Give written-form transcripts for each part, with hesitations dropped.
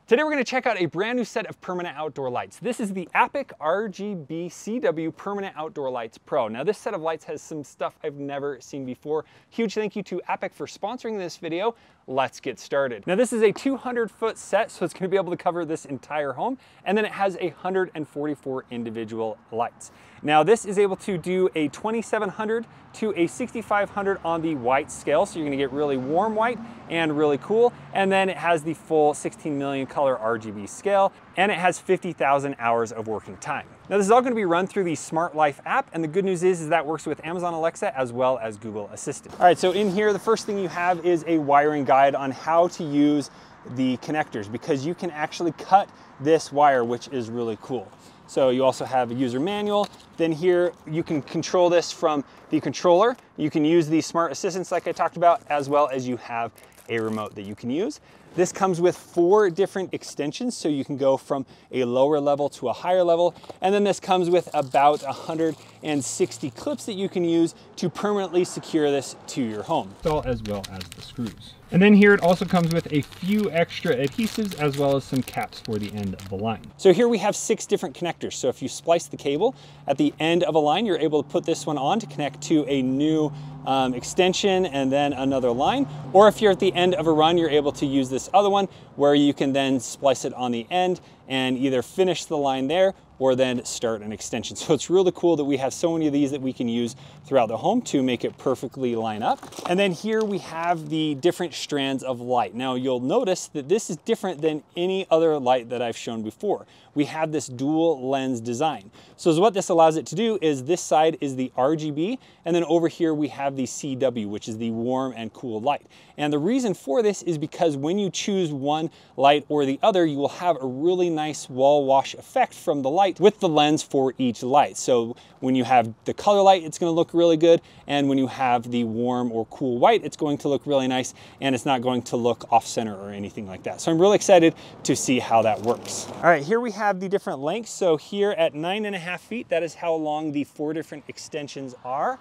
Today we're going to check out a brand new set of permanent outdoor lights. This is the Appeck RGB CW Permanent Outdoor Lights Pro. Now this set of lights has some stuff I've never seen before. Huge thank you to Appeck for sponsoring this video. Let's get started. Now this is a 200-foot set, so it's going to be able to cover this entire home, and then it has 144 individual lights. Now this is able to do a 2700 to a 6500 on the white scale, so you're going to get really warm white and really cool, and then it has the full 16 million color RGB scale, and it has 50,000 hours of working time. Now this is all going to be run through the Smart Life app, and the good news is that works with Amazon Alexa as well as Google Assistant. All right, so in here the first thing you have is a wiring guide on how to use the connectors, because you can actually cut this wire, which is really cool. So you also have a user manual. Then here you can control this from the controller. You can use the smart assistants like I talked about, as well as you have a remote that you can use. This comes with 4 different extensions, so you can go from a lower level to a higher level. And then this comes with about 160 clips that you can use to permanently secure this to your home, as well as the screws. And then here it also comes with a few extra adhesives as well as some caps for the end of the line. So here we have 6 different connectors. So if you splice the cable at the end of a line, you're able to put this one on to connect to a new extension and then another line. Or if you're at the end of a run, you're able to use this other one where you can then splice it on the end and either finish the line there or then start an extension. So it's really cool that we have so many of these that we can use throughout the home to make it perfectly line up. And then here we have the different strands of light. Now you'll notice that this is different than any other light that I've shown before. We have this dual lens design. So what this allows it to do is this side is the RGB, and then over here we have the CW, which is the warm and cool light. And the reason for this is because when you choose one light or the other, you will have a really nice wall wash effect from the light with the lens for each light. So when you have the color light, it's going to look really good, and when you have the warm or cool white, it's going to look really nice, and it's not going to look off center or anything like that. So I'm really excited to see how that works. All right, here we have the different lengths. So here at 9.5 feet, that is how long the 4 different extensions are.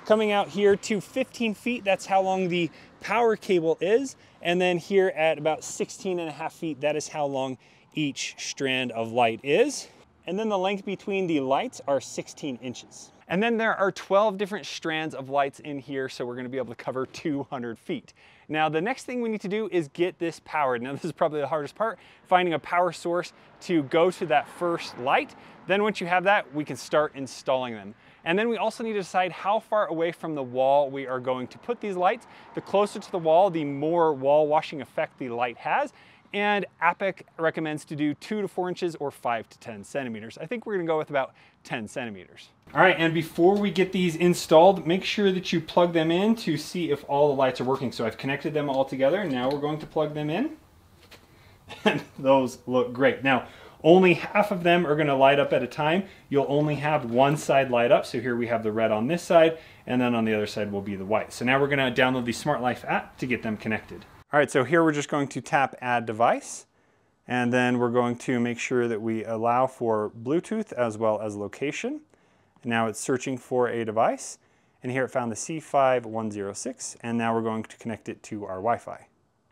Coming out here to 15 feet, that's how long the power cable is. And then here at about 16.5 feet, that is how long each strand of light is. And then the length between the lights are 16 inches. And then there are 12 different strands of lights in here, so we're going to be able to cover 200 feet. Now the next thing we need to do is get this powered. Now this is probably the hardest part, finding a power source to go to that first light. Then once you have that, we can start installing them. And then we also need to decide how far away from the wall we are going to put these lights. The closer to the wall, the more wall washing effect the light has. And Appeck recommends to do 2 to 4 inches or 5 to 10 centimeters. I think we're gonna go with about 10 centimeters. All right, and before we get these installed, make sure that you plug them in to see if all the lights are working. So I've connected them all together, and now we're going to plug them in. And those look great. Now, only half of them are gonna light up at a time. You'll only have one side light up. So here we have the red on this side, and then on the other side will be the white. So now we're gonna download the Smart Life app to get them connected. All right, so here we're just going to tap Add Device, and then we're going to make sure that we allow for Bluetooth as well as location. And now it's searching for a device, and here it found the C5106, and now we're going to connect it to our Wi-Fi.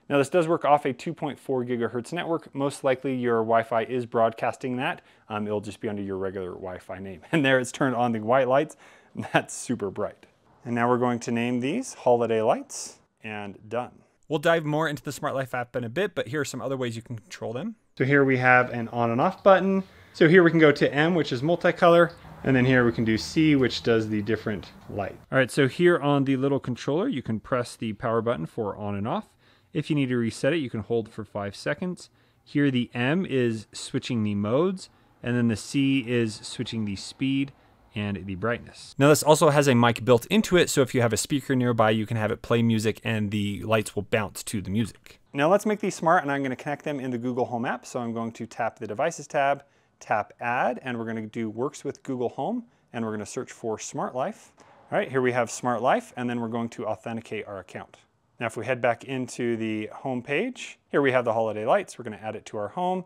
Now this does work off a 2.4 gigahertz network. Most likely your Wi-Fi is broadcasting that. It'll just be under your regular Wi-Fi name. And there it's turned on the white lights, and that's super bright. And now we're going to name these Holiday Lights, and done. We'll dive more into the Smart Life app in a bit, but here are some other ways you can control them. So here we have an on and off button. So here we can go to M, which is multicolor, and then here we can do C, which does the different light. All right, so here on the little controller, you can press the power button for on and off. If you need to reset it, you can hold for 5 seconds. Here the M is switching the modes, and then the C is switching the speed and the brightness. Now this also has a mic built into it, so if you have a speaker nearby, you can have it play music and the lights will bounce to the music. Now let's make these smart, and I'm gonna connect them in the Google Home app. So I'm going to tap the Devices tab, tap Add, and we're gonna do Works with Google Home, and we're gonna search for Smart Life. All right, here we have Smart Life, and then we're going to authenticate our account. Now if we head back into the home page, here we have the holiday lights. We're gonna add it to our home.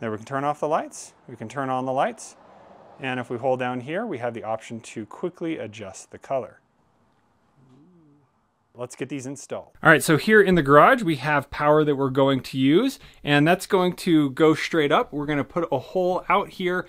Then we can turn off the lights, we can turn on the lights, and if we hold down here, we have the option to quickly adjust the color. Let's get these installed. All right, so here in the garage, we have power that we're going to use, and that's going to go straight up. We're gonna put a hole out here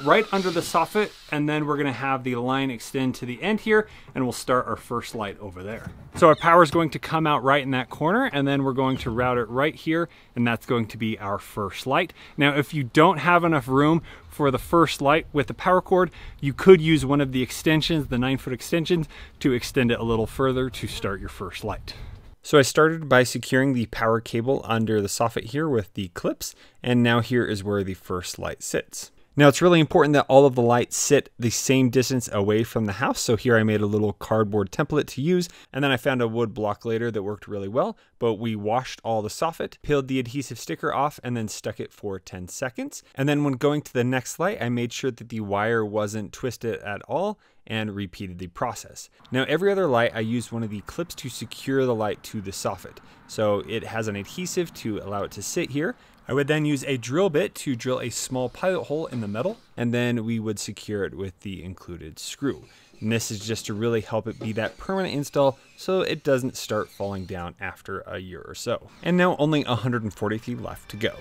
right under the soffit, and then we're gonna have the line extend to the end here, and we'll start our first light over there. So our power is going to come out right in that corner, and then we're going to route it right here, and that's going to be our first light. Now, if you don't have enough room for the first light with the power cord, you could use one of the extensions, the 9-foot extensions, to extend it a little further to start your first light. So I started by securing the power cable under the soffit here with the clips, and now here is where the first light sits. Now it's really important that all of the lights sit the same distance away from the house. So here I made a little cardboard template to use, and then I found a wood block later that worked really well, but we washed all the soffit, peeled the adhesive sticker off, and then stuck it for 10 seconds. And then when going to the next light, I made sure that the wire wasn't twisted at all and repeated the process. Now every other light, I used one of the clips to secure the light to the soffit. So it has an adhesive to allow it to sit here. I would then use a drill bit to drill a small pilot hole in the metal, and then we would secure it with the included screw. And this is just to really help it be that permanent install so it doesn't start falling down after a year or so. And now only 140 feet left to go.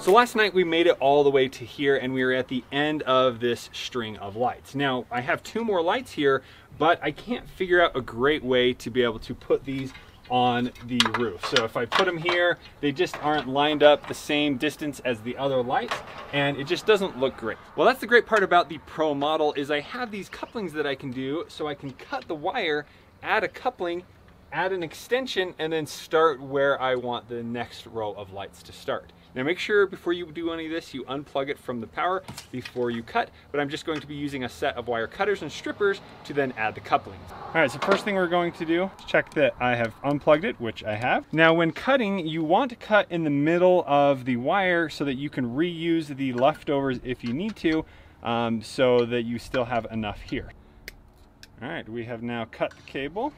So last night we made it all the way to here, and we were at the end of this string of lights. Now I have 2 more lights here, but I can't figure out a great way to be able to put these on the roof. So if I put them here, they just aren't lined up the same distance as the other lights, and it just doesn't look great. Well, that's the great part about the Pro model, is I have these couplings that I can do, so I can cut the wire, add a coupling, add an extension, and then start where I want the next row of lights to start. Now make sure before you do any of this, you unplug it from the power before you cut, but I'm just going to be using a set of wire cutters and strippers to then add the couplings. All right, so first thing we're going to do is check that I have unplugged it, which I have. Now when cutting, you want to cut in the middle of the wire so that you can reuse the leftovers if you need to, so that you still have enough here. All right, we have now cut the cable.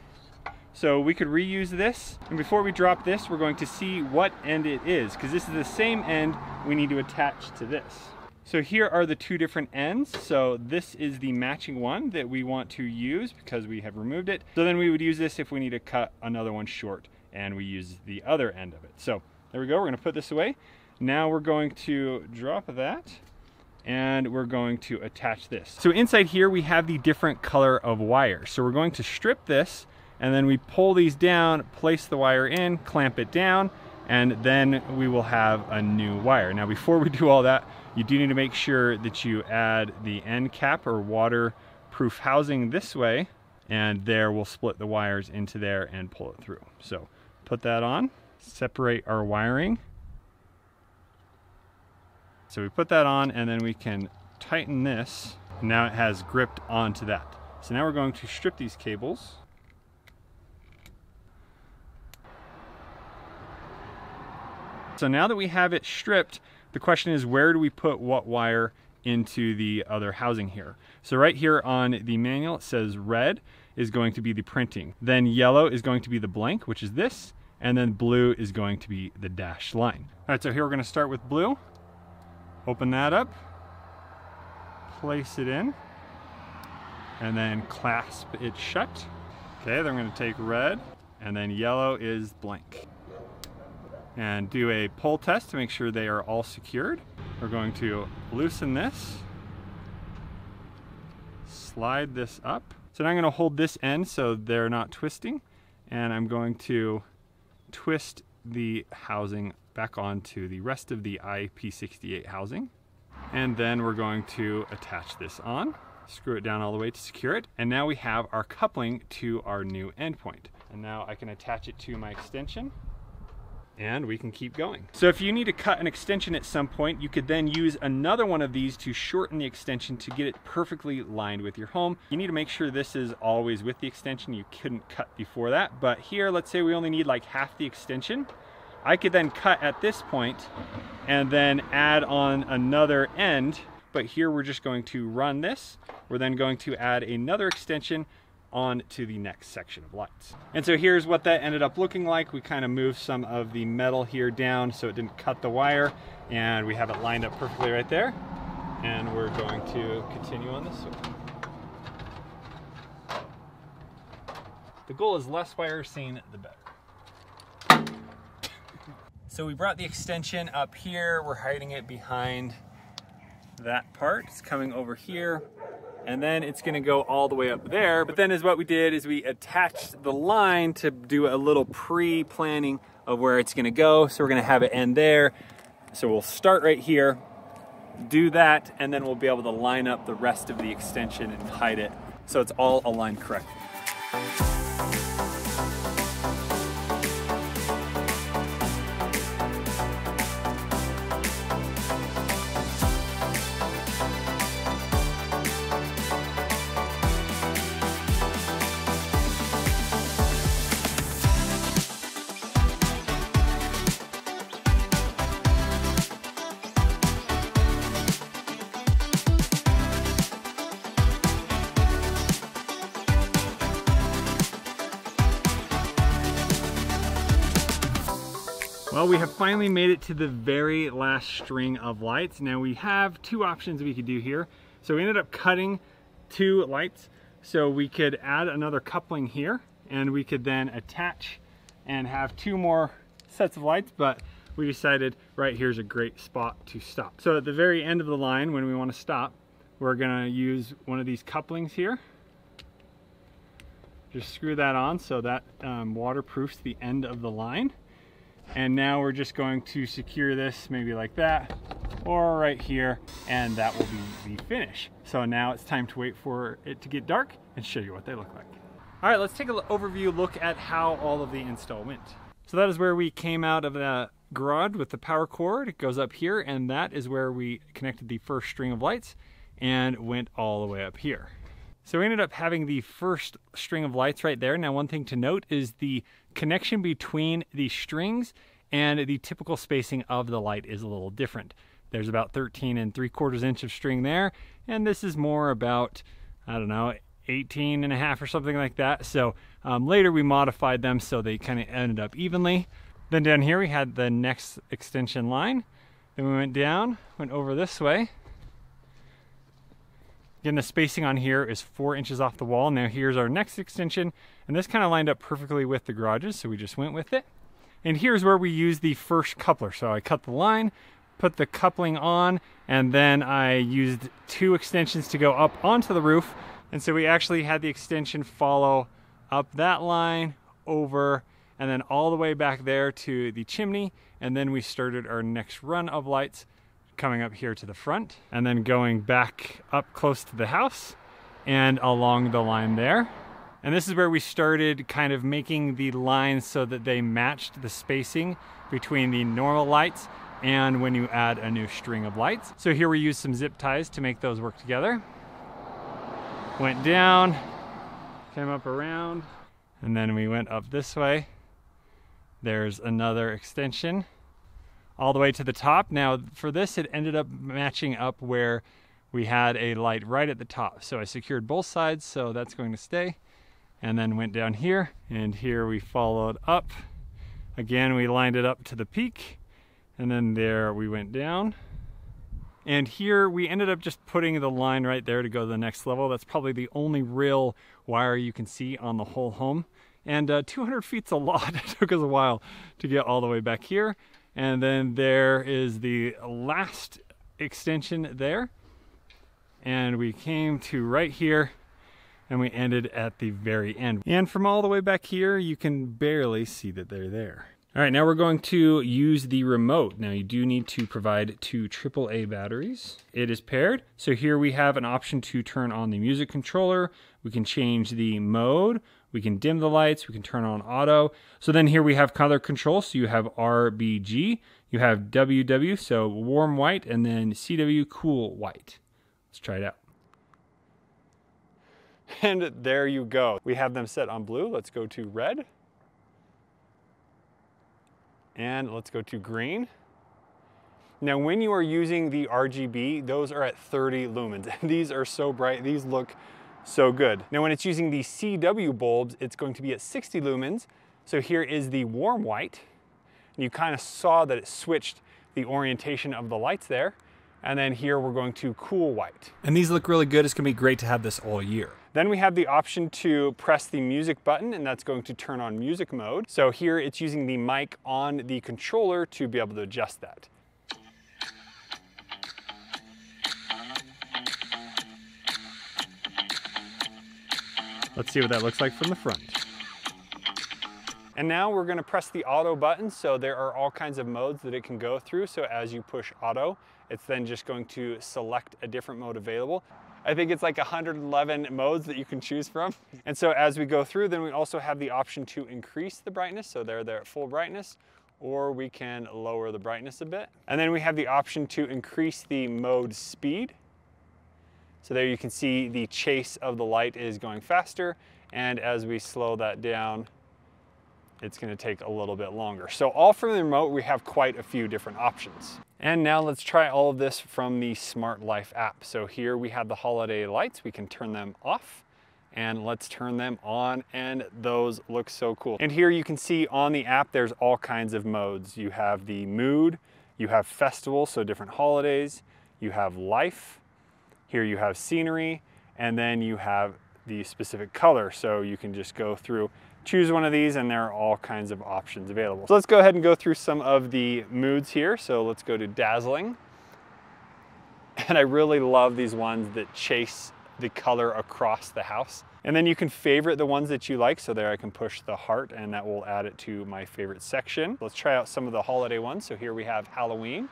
So we could reuse this, and before we drop this, we're going to see what end it is, because this is the same end we need to attach to this. So here are the 2 different ends. So this is the matching one that we want to use because we have removed it. So then we would use this if we need to cut another one short, and we use the other end of it. So there we go, we're gonna put this away. Now we're going to drop that, and we're going to attach this. So inside here we have the different color of wire. So we're going to strip this, and then we pull these down, place the wire in, clamp it down, and then we will have a new wire. Now before we do all that, you do need to make sure that you add the end cap or waterproof housing this way, and there we'll split the wires into there and pull it through. So put that on, separate our wiring. So we put that on, and then we can tighten this. Now it has gripped onto that. So now we're going to strip these cables. So now that we have it stripped, the question is, where do we put what wire into the other housing here? So right here on the manual, it says red is going to be the printing. Then yellow is going to be the blank, which is this. And then blue is going to be the dashed line. All right, so here we're gonna start with blue. Open that up, place it in, and then clasp it shut. Okay, then I'm gonna take red, and then yellow is blank. And do a pull test to make sure they are all secured. We're going to loosen this, slide this up. So now I'm going to hold this end so they're not twisting, and I'm going to twist the housing back onto the rest of the IP68 housing. And then we're going to attach this on, screw it down all the way to secure it, and now we have our coupling to our new endpoint. And now I can attach it to my extension, and we can keep going. So if you need to cut an extension at some point, you could then use another one of these to shorten the extension to get it perfectly lined with your home. You need to make sure this is always with the extension. You couldn't cut before that, but here, let's say we only need like half the extension. I could then cut at this point and then add on another end, but here we're just going to run this. We're then going to add another extension on to the next section of lights. And so here's what that ended up looking like. We kind of moved some of the metal here down so it didn't cut the wire, and we have it lined up perfectly right there. And we're going to continue on this one. The goal is less wire seen, the better. So we brought the extension up here. We're hiding it behind that part. It's coming over here, and then it's gonna go all the way up there. But then what we did is we attached the line to do a little pre-planning of where it's gonna go. So we're gonna have it end there. So we'll start right here, do that, and then we'll be able to line up the rest of the extension and hide it so it's all aligned correctly. Well, we have finally made it to the very last string of lights. Now we have two options we could do here. So we ended up cutting 2 lights. So we could add another coupling here, and we could then attach and have 2 more sets of lights, but we decided right here's a great spot to stop. So at the very end of the line, when we want to stop, we're gonna use one of these couplings here. Just screw that on so that waterproofs the end of the line. And now we're just going to secure this maybe like that, or right here, and that will be the finish. So now it's time to wait for it to get dark and show you what they look like. All right, let's take an overview look at how all of the install went. So that is where we came out of the garage with the power cord. It goes up here, and that is where we connected the first string of lights and went all the way up here. So we ended up having the first string of lights right there. Now, one thing to note is the connection between the strings and the typical spacing of the light is a little different. There's about 13 3/4 inch of string there, and this is more about, I don't know, 18.5 or something like that. So later we modified them so they kind of ended up evenly. Then down here we had the next extension line. Then we went down, went over this way. Again, the spacing on here is 4 inches off the wall. Now here's our next extension, and this kind of lined up perfectly with the garages, so we just went with it. And here's where we use the first coupler. So I cut the line, put the coupling on, and then I used 2 extensions to go up onto the roof. And so we actually had the extension follow up that line, over, and then all the way back there to the chimney. And then we started our next run of lights, coming up here to the front, and then going back up close to the house and along the line there. And this is where we started kind of making the lines so that they matched the spacing between the normal lights and when you add a new string of lights. So here we used some zip ties to make those work together. Went down, came up around, and then we went up this way. There's another extension all the way to the top. Now for this, it ended up matching up where we had a light right at the top. So I secured both sides, so that's going to stay. And then went down here, and here we followed up. Again, we lined it up to the peak, and then there we went down. And here we ended up just putting the line right there to go to the next level. That's probably the only real wire you can see on the whole home. And 200 feet's a lot. It took us a while to get all the way back here. And then there is the last extension there. And we came to right here, and we ended at the very end. And from all the way back here, you can barely see that they're there. All right, now we're going to use the remote. Now you do need to provide 2 AAA batteries. It is paired. So here we have an option to turn on the music controller. We can change the mode. We can dim the lights. We can turn on auto. So then here we have color control. So you have RBG, you have WW, so warm white, and then CW, cool white. Let's try it out. And there you go. We have them set on blue. Let's go to red. And let's go to green. Now, when you are using the RGB, those are at 30 lumens. These are so bright, these look so good. Now, when it's using the CW bulbs, it's going to be at 60 lumens. So here is the warm white. And you kind of saw that it switched the orientation of the lights there. And then here we're going to cool white. And these look really good. It's gonna be great to have this all year. Then we have the option to press the music button, and that's going to turn on music mode. So here it's using the mic on the controller to be able to adjust that. Let's see what that looks like from the front. And now we're gonna press the auto button. So there are all kinds of modes that it can go through. So as you push auto, it's then just going to select a different mode available. I think it's like 111 modes that you can choose from. And so as we go through, then we also have the option to increase the brightness. So they're at full brightness, or we can lower the brightness a bit. And then we have the option to increase the mode speed. So there you can see the chase of the light is going faster. And as we slow that down, it's gonna take a little bit longer. So all from the remote, we have quite a few different options. And now let's try all of this from the Smart Life app. So here we have the holiday lights. We can turn them off, and let's turn them on, and those look so cool. And here you can see on the app, there's all kinds of modes. You have the mood, you have festival, so different holidays, you have life, here you have scenery, and then you have the specific color. So you can just go through, choose one of these, and there are all kinds of options available. So let's go ahead and go through some of the moods here. So let's go to dazzling. And I really love these ones that chase the color across the house. And then you can favorite the ones that you like. So there I can push the heart, and that will add it to my favorite section. Let's try out some of the holiday ones. So here we have Halloween.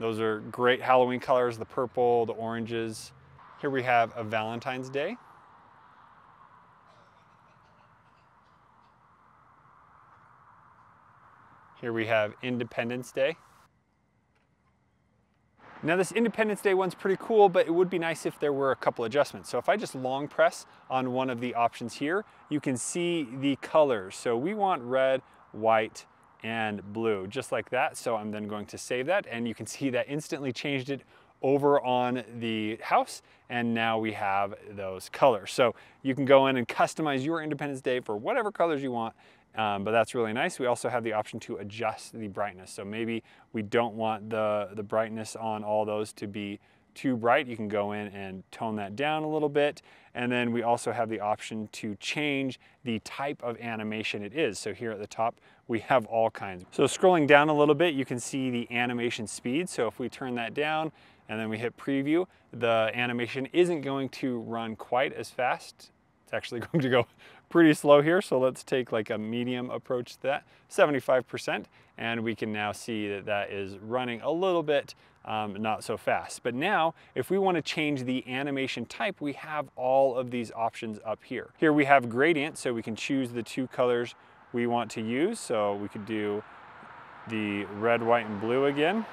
Those are great Halloween colors, the purple, the oranges. Here we have a Valentine's Day. Here we have Independence Day. Now this Independence Day one's pretty cool, but it would be nice if there were a couple adjustments. So if I just long press on one of the options here, you can see the colors. So we want red, white, and blue, just like that. So I'm then going to save that, and you can see that instantly changed it over on the house, and now we have those colors. So you can go in and customize your Independence Day for whatever colors you want, but that's really nice. We also have the option to adjust the brightness. So maybe we don't want the brightness on all those to be too bright. You can go in and tone that down a little bit. And then we also have the option to change the type of animation it is. So here at the top, we have all kinds. So scrolling down a little bit, you can see the animation speed. So if we turn that down and then we hit preview, the animation isn't going to run quite as fast. It's actually going to go pretty slow here. So let's take like a medium approach to that, 75%. And we can now see that that is running a little bit not so fast. But now, if we want to change the animation type, we have all of these options up here. Here we have gradient, so we can choose the two colors we want to use. So we could do the red, white, and blue again.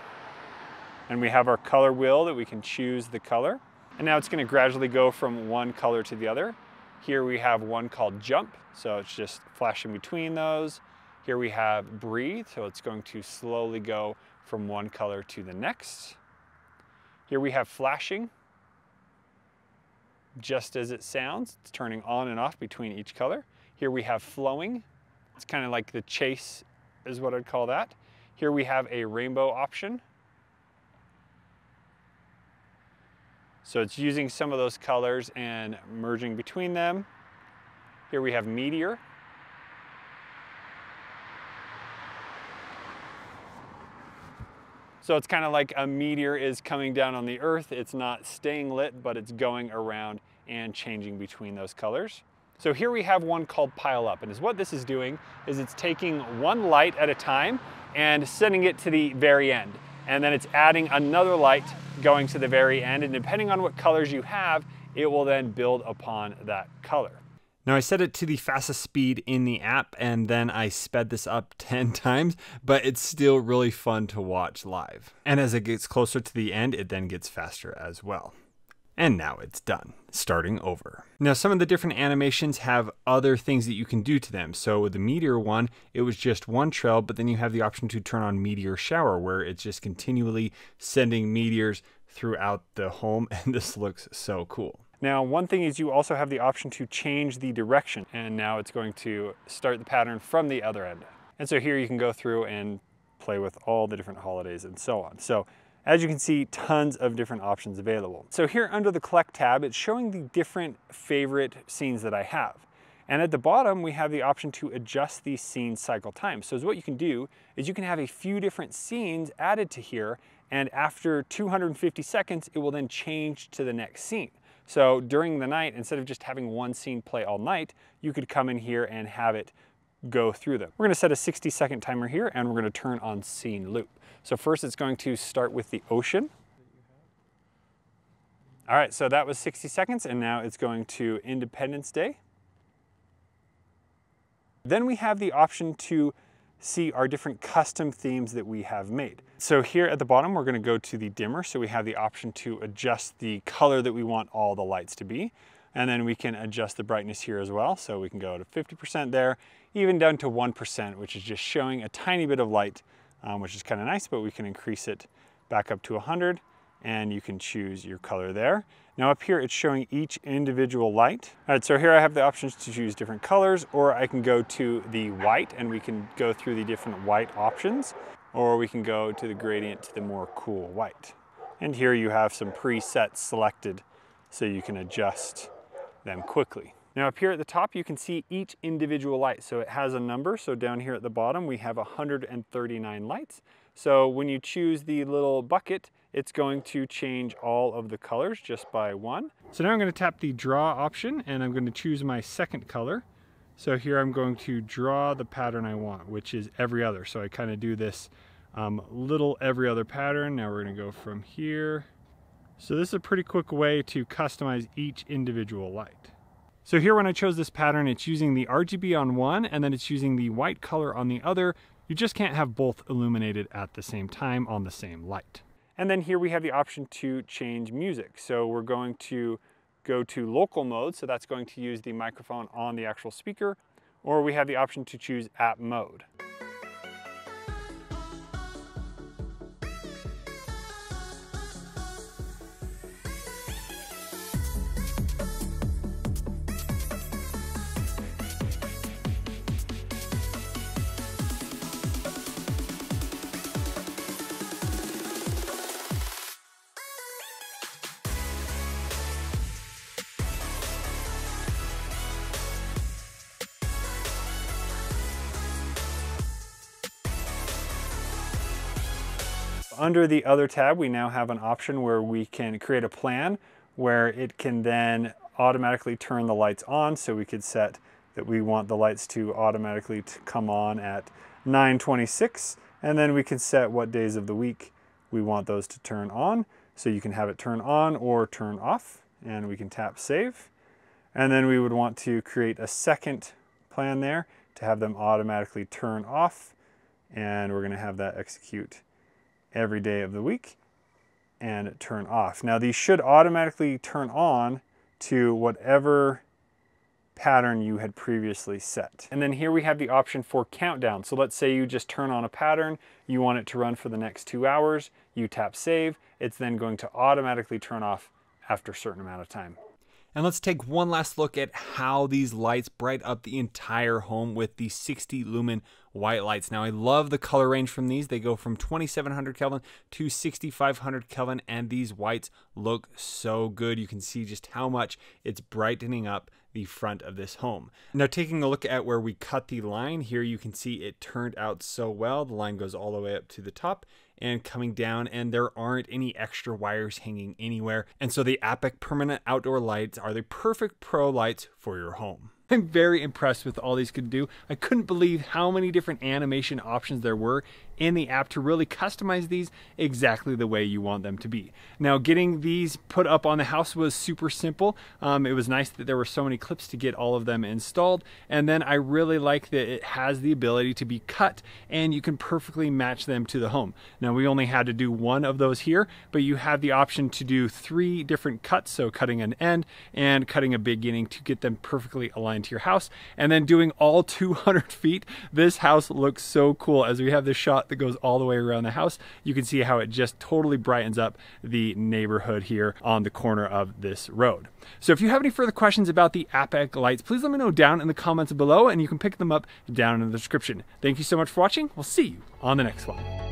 And we have our color wheel that we can choose the color. And now it's going to gradually go from one color to the other. Here we have one called jump, so it's just flashing between those. Here we have breathe, so it's going to slowly go from one color to the next. Here we have flashing, just as it sounds. It's turning on and off between each color. Here we have flowing. It's kind of like the chase is what I'd call that. Here we have a rainbow option. So it's using some of those colors and merging between them. Here we have meteor. So it's kind of like a meteor is coming down on the earth. It's not staying lit, but it's going around and changing between those colors. So here we have one called pile up, and what this is doing is it's taking one light at a time and sending it to the very end. And then it's adding another light going to the very end, and depending on what colors you have, it will then build upon that color. Now I set it to the fastest speed in the app, and then I sped this up 10 times, but it's still really fun to watch live. And as it gets closer to the end, it then gets faster as well. And now it's done. Starting over. Now some of the different animations have other things that you can do to them. So with the meteor one, it was just one trail, but then you have the option to turn on meteor shower, where it's just continually sending meteors throughout the home, and this looks so cool. Now one thing is you also have the option to change the direction, and now it's going to start the pattern from the other end. And so here you can go through and play with all the different holidays and so on. So as you can see, tons of different options available. So here under the Collect tab, it's showing the different favorite scenes that I have. And at the bottom, we have the option to adjust the scene cycle time. So what you can do is you can have a few different scenes added to here, and after 250 seconds, it will then change to the next scene. So during the night, instead of just having one scene play all night, you could come in here and have it go through them. We're gonna set a 60-second timer here, and we're gonna turn on scene loop. So first it's going to start with the ocean. All right, so that was 60 seconds, and now it's going to Independence Day. Then we have the option to see our different custom themes that we have made. So here at the bottom, we're gonna go to the dimmer. So we have the option to adjust the color that we want all the lights to be. And then we can adjust the brightness here as well. So we can go to 50% there, even down to 1%, which is just showing a tiny bit of light, which is kind of nice, but we can increase it back up to 100, and you can choose your color there. Now up here, it's showing each individual light. All right, so here I have the options to choose different colors, or I can go to the white and we can go through the different white options, or we can go to the gradient to the more cool white. And here you have some presets selected so you can adjust them quickly. Now up here at the top, you can see each individual light. So it has a number. So down here at the bottom, we have 139 lights. So when you choose the little bucket, it's going to change all of the colors just by one. So now I'm going to tap the draw option, and I'm going to choose my second color. So here I'm going to draw the pattern I want, which is every other. So I kind of do this little every other pattern. Now we're going to go from here. So this is a pretty quick way to customize each individual light. So here when I chose this pattern, it's using the RGB on one, and then it's using the white color on the other. You just can't have both illuminated at the same time on the same light. And then here we have the option to change music. So we're going to go to local mode. So that's going to use the microphone on the actual speaker, or we have the option to choose app mode. Under the other tab, we now have an option where we can create a plan where it can then automatically turn the lights on. So we could set that we want the lights to automatically come on at 9:26, and then we can set what days of the week we want those to turn on. So you can have it turn on or turn off, and we can tap save. And then we would want to create a second plan there to have them automatically turn off, and we're going to have that execute every day of the week and turn off. Now these should automatically turn on to whatever pattern you had previously set. And then here we have the option for countdown. So let's say you just turn on a pattern, you want it to run for the next 2 hours, you tap save, it's then going to automatically turn off after a certain amount of time. And let's take one last look at how these lights bright up the entire home with the 60 lumen white lights. Now I love the color range from these. They go from 2700 Kelvin to 6500 Kelvin, and these whites look so good. You can see just how much it's brightening up the front of this home. Now taking a look at where we cut the line here, you can see it turned out so well. The line goes all the way up to the top and coming down, and there aren't any extra wires hanging anywhere. And so the Appeck permanent outdoor lights are the perfect pro lights for your home. I'm very impressed with all these could do. I couldn't believe how many different animation options there were in the app to really customize these exactly the way you want them to be. Now, getting these put up on the house was super simple. It was nice that there were so many clips to get all of them installed. And then I really like that it has the ability to be cut and you can perfectly match them to the home. Now, we only had to do one of those here, but you have the option to do 3 different cuts. So cutting an end and cutting a beginning to get them perfectly aligned to your house. And then doing all 200 feet. This house looks so cool. As we have this shot that goes all the way around the house, you can see how it just totally brightens up the neighborhood here on the corner of this road. So if you have any further questions about the Appeck lights, please let me know down in the comments below, and you can pick them up down in the description. Thank you so much for watching. We'll see you on the next one.